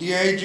DIG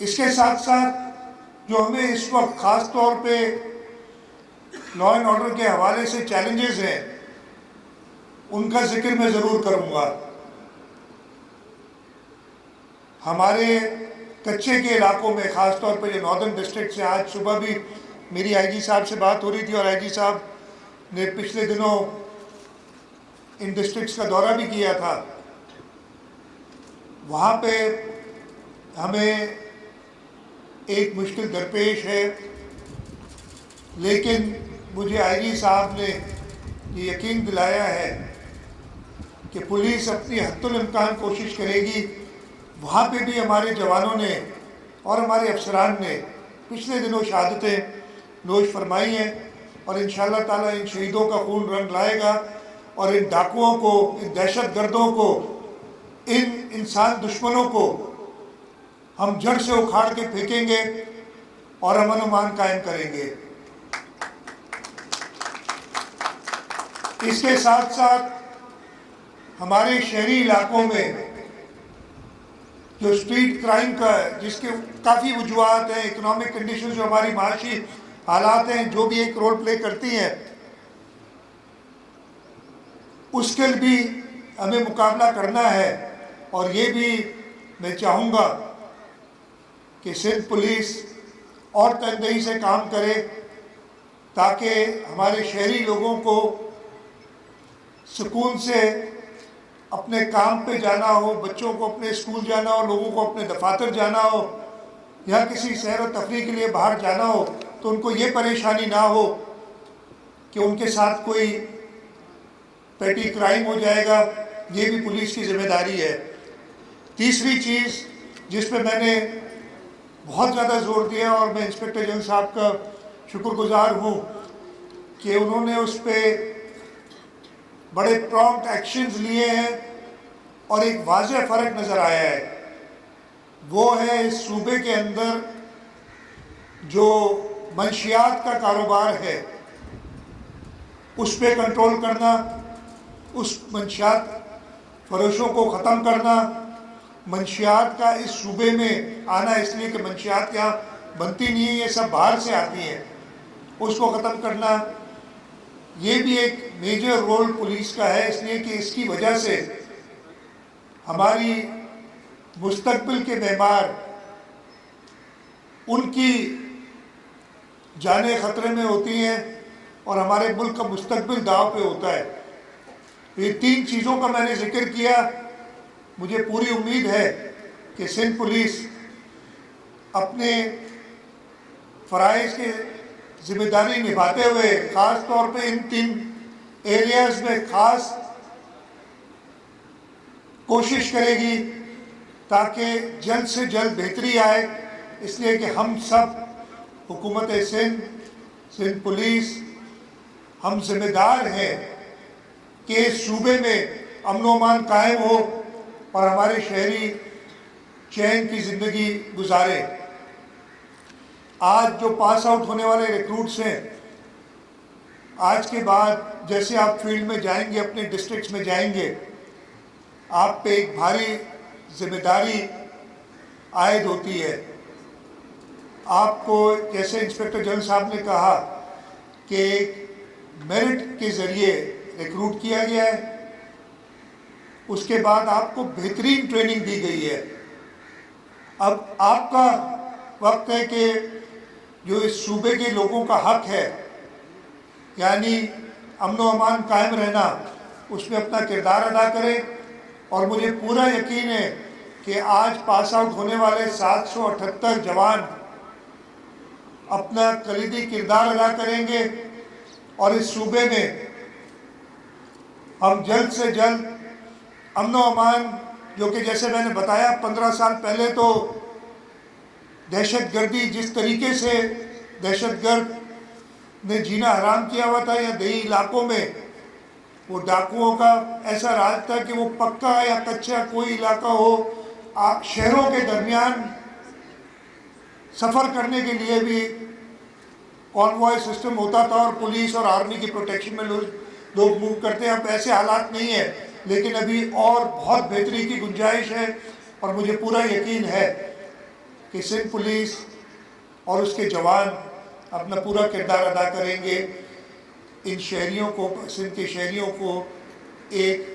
اس کے ساتھ ساتھ جو ہمیں اس وقت خاص طور پہ لا اینڈ آرڈر کے حوالے سے چیلنجز ہیں ان کا ذکر میں ضرور کروں گا۔ ہمارے کچے کے علاقوں میں خاص طور پہ جو ناردرن ڈسٹرکٹ سے، آج صبح بھی میری آئی جی صاحب سے بات ہو رہی تھی اور آئی جی صاحب نے پچھلے دنوں ان ڈسٹرکٹس کا دورہ بھی کیا تھا، وہاں پہ ہمیں ایک مشکل درپیش ہے، لیکن مجھے آئی جی صاحب نے یہ یقین دلایا ہے کہ پولیس اپنی حد الامکان کوشش کرے گی۔ وہاں پہ بھی ہمارے جوانوں نے اور ہمارے افسران نے پچھلے دنوں شہادتیں نوش فرمائی ہیں، اور انشاءاللہ تعالیٰ ان شہیدوں کا خون رنگ لائے گا، اور ان ڈاکوؤں کو، ان دہشت گردوں کو، ان انسان دشمنوں کو ہم جڑ سے اکھاڑ کے پھینکیں گے اور امن و امان قائم کریں گے۔ اس کے ساتھ ساتھ ہمارے شہری علاقوں میں جو اسٹریٹ کرائم کا، جس کے کافی وجوہات ہیں، اکنامک کنڈیشنز جو ہماری معاشی حالات ہیں جو بھی ایک رول پلے کرتی ہیں، اس کے بھی ہمیں مقابلہ کرنا ہے، اور یہ بھی میں چاہوں گا کہ سندھ پولیس اور تندہی سے کام کرے تاکہ ہمارے شہری لوگوں کو سکون سے اپنے کام پہ جانا ہو، بچوں کو اپنے اسکول جانا ہو، لوگوں کو اپنے دفاتر جانا ہو، یا کسی سیر و تفریح کے لیے باہر جانا ہو تو ان کو یہ پریشانی نہ ہو کہ ان کے ساتھ کوئی پیٹی کرائم ہو جائے گا۔ یہ بھی پولیس کی ذمہ داری ہے۔ تیسری چیز جس پہ میں نے بہت زیادہ زور دیا، اور میں انسپکٹر جنرل صاحب کا شکر گزار ہوں کہ انہوں نے اس پہ بڑے پرامپٹ ایکشنز لیے ہیں، اور ایک واضح فرق نظر آیا ہے، وہ ہے اس صوبے کے اندر جو منشیات کا کاروبار ہے اس پہ کنٹرول کرنا، اس منشیات فروشوں کو ختم کرنا، منشیات کا اس صوبے میں آنا، اس لیے کہ منشیات یہاں بنتی نہیں ہیں، یہ سب باہر سے آتی ہیں، اس کو ختم کرنا۔ یہ بھی ایک میجر رول پولیس کا ہے، اس لیے کہ اس کی وجہ سے ہماری مستقبل کے معمار، ان کی جانیں خطرے میں ہوتی ہیں اور ہمارے ملک کا مستقبل داؤ پہ ہوتا ہے۔ یہ تین چیزوں کا میں نے ذکر کیا۔ مجھے پوری امید ہے کہ سندھ پولیس اپنے فرائض کی ذمہ داری نبھاتے ہوئے خاص طور پہ ان تین ایریاز میں خاص کوشش کرے گی تاکہ جلد سے جلد بہتری آئے، اس لیے کہ ہم سب، حکومت سندھ پولیس، ہم ذمہ دار ہیں کہ اس صوبے میں امن و امان قائم ہو اور ہمارے شہری چین کی زندگی گزارے۔ آج جو پاس آؤٹ ہونے والے ریکروٹس ہیں، آج کے بعد جیسے آپ فیلڈ میں جائیں گے، اپنے ڈسٹرکٹس میں جائیں گے، آپ پہ ایک بھاری ذمہ داری عائد ہوتی ہے۔ آپ کو جیسے انسپکٹر جنرل صاحب نے کہا کہ میرٹ کے ذریعے ریکروٹ کیا گیا ہے، اس کے بعد آپ کو بہترین ٹریننگ دی گئی ہے۔ اب آپ کا وقت ہے کہ جو اس صوبے کے لوگوں کا حق ہے، یعنی امن و امان قائم رہنا، اس میں اپنا کردار ادا کریں، اور مجھے پورا یقین ہے کہ آج پاس آؤٹ ہونے والے 778 جوان اپنا کلیدی کردار ادا کریں گے، اور اس صوبے میں ہم جلد سے جلد امن و امان، جو کہ جیسے میں نے بتایا 15 سال پہلے تو دہشت گردی، جس طریقے سے دہشت گرد نے جینا حرام کیا ہوا تھا، یا دیہی علاقوں میں وہ ڈاکوؤں کا ایسا راج تھا کہ وہ پکا یا کچا کوئی علاقہ ہو، شہروں کے درمیان سفر کرنے کے لیے بھی کانوائے سسٹم ہوتا تھا، اور پولیس اور آرمی کی پروٹیکشن میں لوگ موو کرتے ہیں۔ اب ایسے حالات نہیں ہیں، لیکن ابھی اور بہت بہتری کی گنجائش ہے، اور مجھے پورا یقین ہے کہ سندھ پولیس اور اس کے جوان اپنا پورا کردار ادا کریں گے ان شہریوں کو، سندھ کے شہریوں کو ایک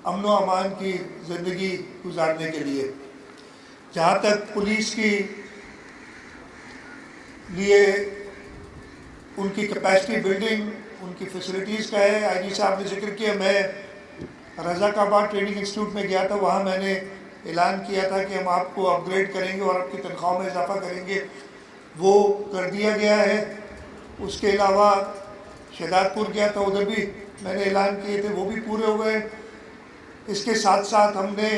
امن و امان کی زندگی گزارنے کے لیے۔ جہاں تک پولیس کی لیے ان کی کیپیسٹی بلڈنگ، ان کی فیسلٹیز کا ہے، آئی جی صاحب نے ذکر کیا، میں رضاک آباد ٹریننگ انسٹیٹیوٹ میں گیا تھا، وہاں میں نے اعلان کیا تھا کہ ہم آپ کو اپ گریڈ کریں گے اور آپ کی تنخواہ میں اضافہ کریں گے، وہ کر دیا گیا ہے۔ اس کے علاوہ شہداد پور گیا تھا، ادھر بھی میں نے اعلان کیے تھے، وہ بھی پورے ہوئے۔ اس کے ساتھ ساتھ ہم نے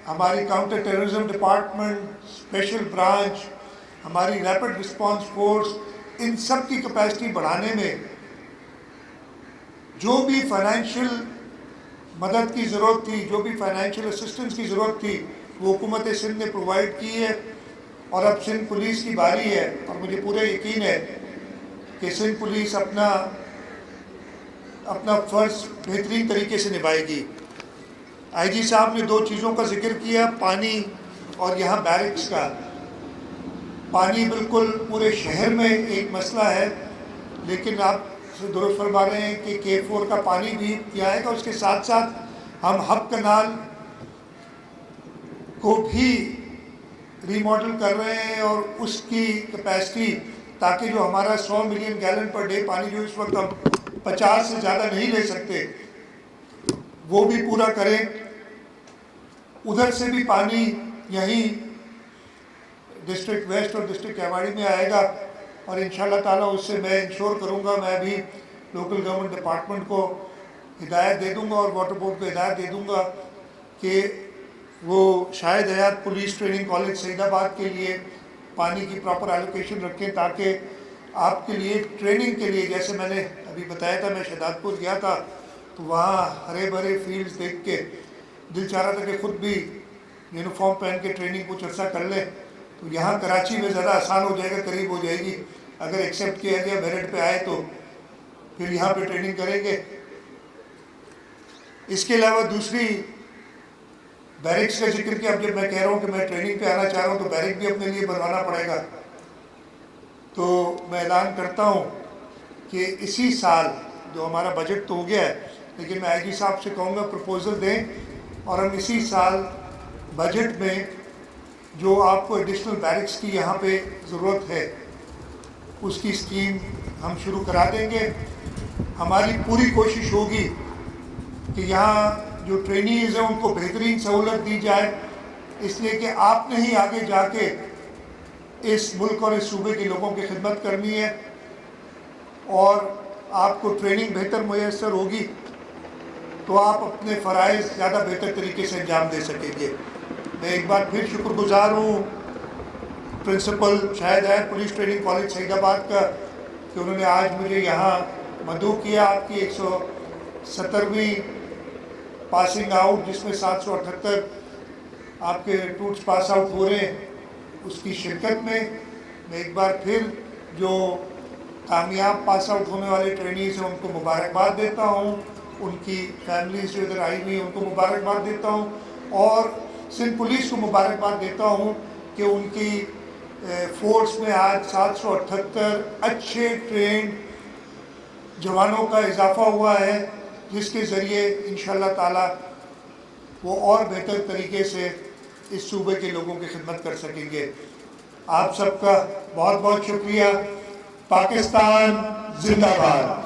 ہماری counter terrorism department, special branch, ہماری ریپڈ رسپانس فورس، ان سب کی کیپیسٹی بڑھانے میں جو بھی فائنینشیل مدد کی ضرورت تھی، جو بھی فائنینشیل اسسٹنس کی ضرورت تھی، وہ حکومت سندھ نے پرووائڈ کی ہے۔ اور اب سندھ پولیس کی باری ہے، اور مجھے پورا یقین ہے کہ سندھ پولیس اپنا فرض بہترین طریقے سے نبھائے گی۔ آئی جی صاحب نے دو چیزوں کا ذکر کیا، پانی اور یہاں بیرکس کا۔ پانی بالکل پورے شہر میں ایک مسئلہ ہے، لیکن آپ درست فرما رہے ہیں کہ K4 کا پانی بھی یہاں آئے گا۔ اس کے ساتھ ساتھ ہم ہب کنال کو بھی ری ماڈل کر رہے ہیں، اور اس کی کیپیسٹی، تاکہ جو ہمارا 100 ملین گیلن پر ڈے پانی جو اس وقت ہم 50 سے زیادہ نہیں لے سکتے، وہ بھی پورا کریں۔ ادھر سے بھی پانی یہیں ڈسٹرکٹ ویسٹ اور ڈسٹرکٹ کیواڑی میں آئے گا، اور انشاءاللہ تعالیٰ اس سے میں انشور کروں گا، میں بھی لوکل گورنمنٹ ڈپارٹمنٹ کو ہدایت دے دوں گا اور واٹر بورڈ کو ہدایت دے دوں گا کہ وہ شاہد حیات پولیس ٹریننگ کالج سعید آباد کے لیے پانی کی پراپر ایلوکیشن رکھیں، تاکہ آپ کے لیے ٹریننگ کے لیے، جیسے میں نے ابھی بتایا تھا، میں شہداد پور گیا تھا تو وہاں ہرے بھرے فیلڈز دیکھ کے دل چاہ رہا تھا کہ خود بھی یونیفارم پہن کے ٹریننگ کچھ عرصہ کر لیں۔ تو یہاں کراچی میں زیادہ آسان ہو جائے گا، قریب ہو جائے گی، اگر ایکسیپٹ کیا گیا میرٹ پہ آئے تو پھر یہاں پہ ٹریننگ کریں گے۔ اس کے علاوہ دوسری بیرکس کا ذکر کیا، اب جب میں کہہ رہا ہوں کہ میں ٹریننگ پہ آنا چاہ رہا ہوں تو بیرک بھی اپنے لیے بنوانا پڑے گا۔ تو میں اعلان کرتا ہوں کہ اسی سال، جو ہمارا بجٹ تو ہو گیا ہے، لیکن میں آئی جی صاحب سے کہوں گا پروپوزل دیں، اور ہم اسی سال بجٹ میں جو آپ کو ایڈیشنل بیرکس کی یہاں پہ ضرورت ہے، اس کی اسکیم ہم شروع کرا دیں گے۔ ہماری پوری کوشش ہوگی کہ یہاں جو ٹرینیز ہیں ان کو بہترین سہولت دی جائے، اس لیے کہ آپ نے ہی آگے جا کے اس ملک اور اس صوبے کے لوگوں کی خدمت کرنی ہے، اور آپ کو ٹریننگ بہتر میسر ہوگی تو آپ اپنے فرائض زیادہ بہتر طریقے سے انجام دے سکیں گے۔ میں ایک بار پھر شکر گزار ہوں پرنسپل شاہد حیات پولیس ٹریننگ کالج سعید آباد کا کہ انہوں نے آج مجھے یہاں مدعو کیا، آپ کی 170ویں پاسنگ آؤٹ، جس میں 778 آپ کے ٹوٹس پاس آؤٹ ہو رہے ہیں، اس کی شرکت میں میں ایک بار پھر جو کامیاب پاس آؤٹ ہونے والے ٹرینیز ہیں ان کو مبارکباد دیتا ہوں، ان کی فیملیز جو ادھر آئی ہوئی ہیں ان کو مبارکباد دیتا ہوں، اور سندھ پولیس کو مبارکباد دیتا ہوں کہ ان کی فورس میں آج 778 اچھے ٹرینڈ جوانوں کا اضافہ ہوا ہے، جس کے ذریعے انشاءاللہ تعالی وہ اور بہتر طریقے سے اس صوبے کے لوگوں کی خدمت کر سکیں گے۔ آپ سب کا بہت بہت شکریہ۔ پاکستان زندہ باد۔